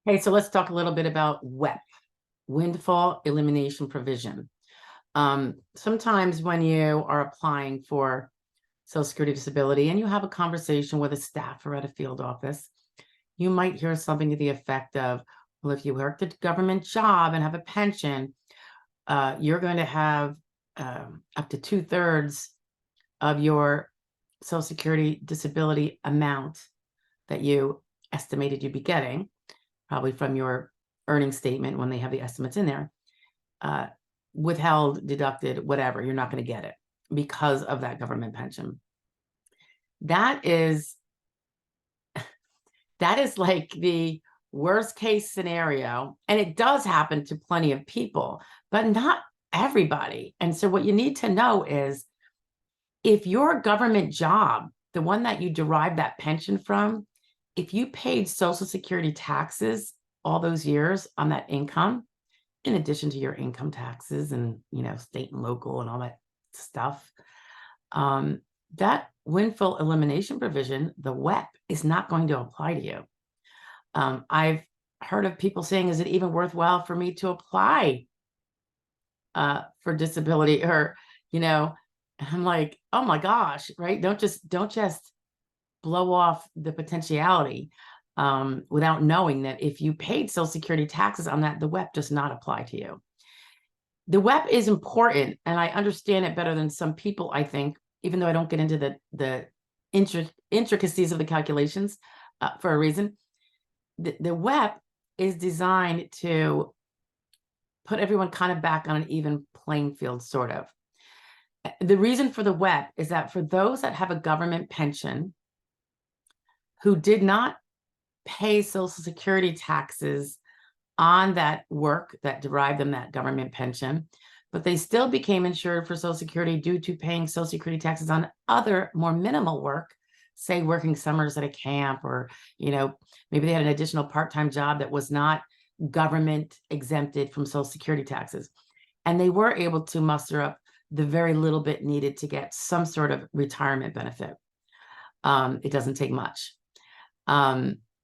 Okay, so let's talk a little bit about WEP, Windfall Elimination Provision. Sometimes when you are applying for Social Security disability and you have a conversation with a staffer at a field office, you might hear something to the effect of, well, if you worked a government job and have a pension, you're going to have up to 2/3 of your Social Security disability amount that you estimated you'd be getting, probably from your earnings statement when they have the estimates in there, withheld, deducted, whatever, you're not going to get it because of that government pension. That is like the worst case scenario. And it does happen to plenty of people, but not everybody. And so what you need to know is if your government job, the one that you derive that pension from, if you paid Social Security taxes all those years on that income, in addition to your income taxes and, state and local and all that stuff, that windfall elimination provision, the WEP, is not going to apply to you. I've heard of people saying, is it even worthwhile for me to apply for disability? Or, I'm like, oh my gosh, right? Don't just blow off the potentiality without knowing that if you paid Social Security taxes on that, the WEP does not apply to you. The WEP is important, and I understand it better than some people, I think, even though I don't get into the intricacies of the calculations for a reason. The WEP is designed to put everyone kind of back on an even playing field, sort of. The reason for the WEP is that for those that have a government pension who did not pay Social Security taxes on that work that derived them that government pension, but they still became insured for Social Security due to paying Social Security taxes on other more minimal work, say working summers at a camp, or, maybe they had an additional part-time job that was not government exempted from Social Security taxes. And they were able to muster up the very little bit needed to get some sort of retirement benefit. It doesn't take much.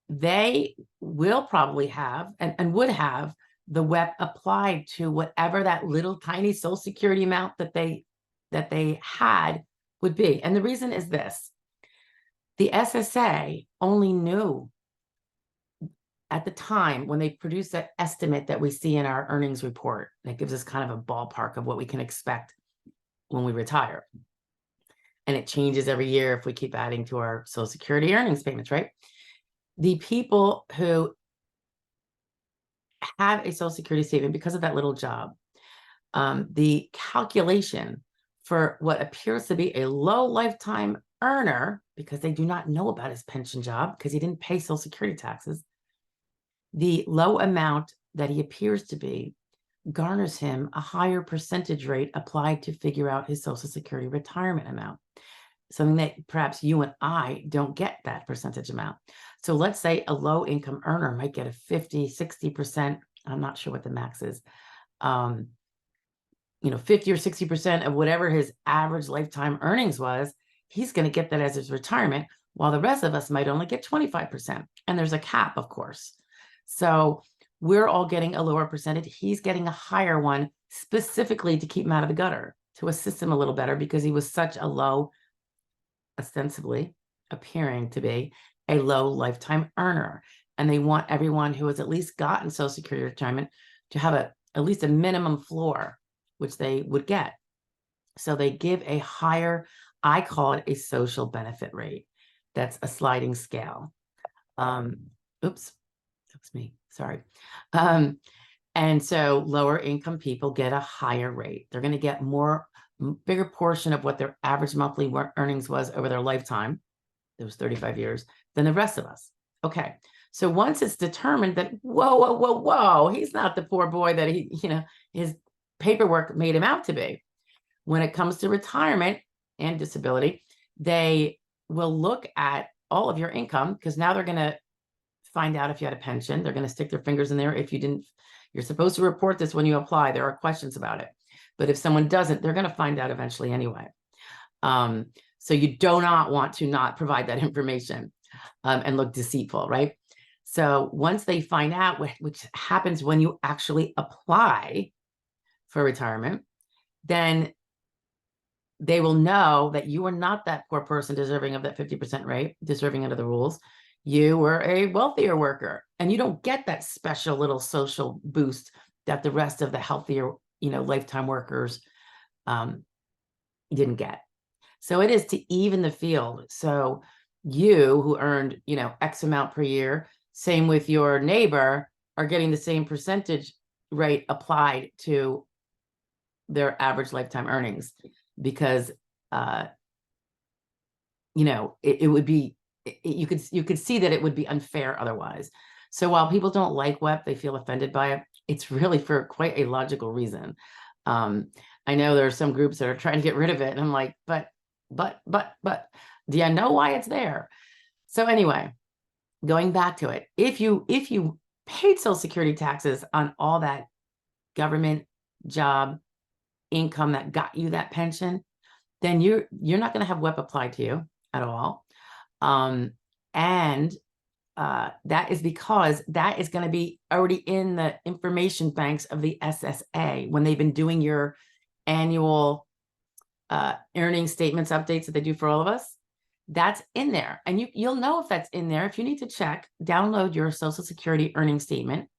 They will probably have and would have the WEP applied to whatever that little tiny Social Security amount that they had would be. And the reason is this: the SSA only knew at the time when they produced that estimate that we see in our earnings report that gives us kind of a ballpark of what we can expect when we retire. And it changes every year if we keep adding to our Social Security earnings payments, right? The people who have a Social Security statement because of that little job, the calculation for what appears to be a low lifetime earner, because they do not know about his pension job because he didn't pay Social Security taxes, the low amount that he appears to be garners him a higher percentage rate applied to figure out his Social Security retirement amount. Something that perhaps you and I don't get that percentage amount. So let's say a low income earner might get a 50, 60%. I'm not sure what the max is. 50 or 60% of whatever his average lifetime earnings was, he's going to get that as his retirement, while the rest of us might only get 25%. And there's a cap, of course. So we're all getting a lower percentage. He's getting a higher one specifically to keep him out of the gutter, to assist him a little better because he was such a low, ostensibly appearing to be a low lifetime earner. And they want everyone who has at least gotten Social Security retirement to have at least a minimum floor, which they would get. So they give a higher, I call it a social benefit rate. That's a sliding scale. Oops, that's me, sorry. And so lower income people get a higher rate. They're going to get bigger portion of what their average monthly earnings was over their lifetime, those 35 years, than the rest of us. Okay. So once it's determined that, whoa, he's not the poor boy that his paperwork made him out to be. When it comes to retirement and disability, they will look at all of your income, because now they're going to find out if you had a pension. They're going to stick their fingers in there. If you didn't, you're supposed to report this when you apply. There are questions about it. But if someone doesn't, they're going to find out eventually anyway. So you do not want to not provide that information and look deceitful, right? So once they find out, which happens when you actually apply for retirement, then they will know that you are not that poor person deserving of that 50% rate, deserving under the rules. You were a wealthier worker, and you don't get that special little social boost that the rest of the healthier, lifetime workers didn't get. So it is to even the field. So you who earned, X amount per year, same with your neighbor, are getting the same percentage rate applied to their average lifetime earnings, because it would be, you could see that it would be unfair otherwise. So while people don't like WEP, they feel offended by it, it's really for quite a logical reason. I know there are some groups that are trying to get rid of it, and I'm like, but do you know why it's there? So anyway, going back to it, if you paid Social Security taxes on all that government job income that got you that pension, then you're not going to have WEP applied to you at all. And that is because that is going to be already in the information banks of the SSA when they've been doing your annual earning statements updates that they do for all of us. That's in there. And you'll know if that's in there. If you need to check, download your Social Security earning statement.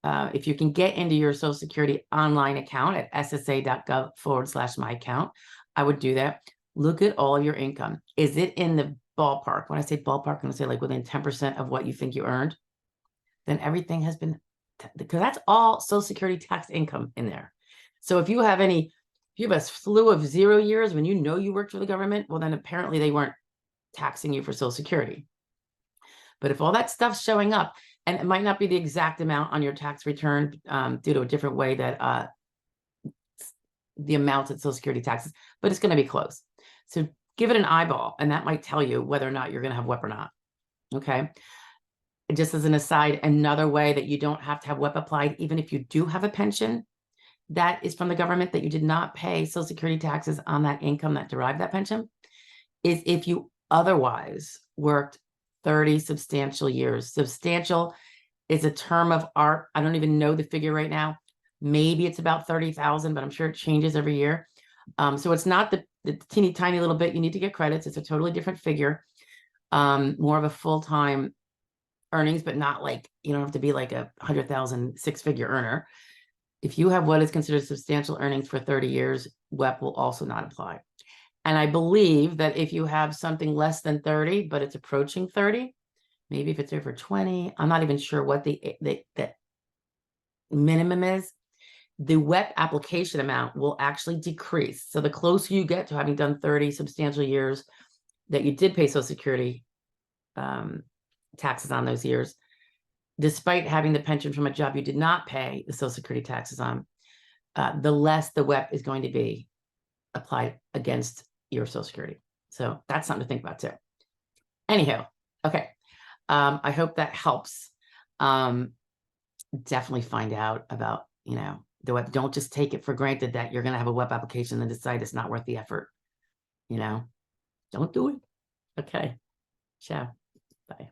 If you can get into your Social Security online account at ssa.gov/my account, I would do that. Look at all of your income. Is it in the ballpark? When I say ballpark, I'm going to say like within 10% of what you think you earned. Then everything has been, because that's all Social Security tax income in there. So if you have a slew of 0 years when you worked for the government, well, then apparently they weren't taxing you for Social Security. But if all that stuff's showing up, and it might not be the exact amount on your tax return due to a different way that the amounts of Social Security taxes, but it's going to be close. So give it an eyeball, and that might tell you whether or not you're going to have WEP or not. Okay. Just as an aside, another way that you don't have to have WEP applied, even if you do have a pension that is from the government that you did not pay Social Security taxes on that income that derived that pension, is if you otherwise worked 30 substantial years. Substantial is a term of art. I don't even know the figure right now. Maybe it's about 30,000, but I'm sure it changes every year. So it's not the teeny tiny little bit you need to get credits. It's a totally different figure, more of a full-time earnings, but not like, you don't have to be like a 100,000 six-figure earner. If you have what is considered substantial earnings for 30 years, WEP will also not apply. And I believe that if you have something less than 30, but it's approaching 30, maybe if it's over 20, I'm not even sure what the minimum is, the WEP application amount will actually decrease. So the closer you get to having done 30 substantial years that you did pay Social Security taxes on those years, despite having the pension from a job you did not pay the Social Security taxes on, the less the WEP is going to be applied against your Social Security. So that's something to think about too. Anyhow, okay. I hope that helps. Definitely find out about, the WEP. Don't just take it for granted that you're going to have a WEP application and decide it's not worth the effort. Don't do it. Okay. Ciao. Bye.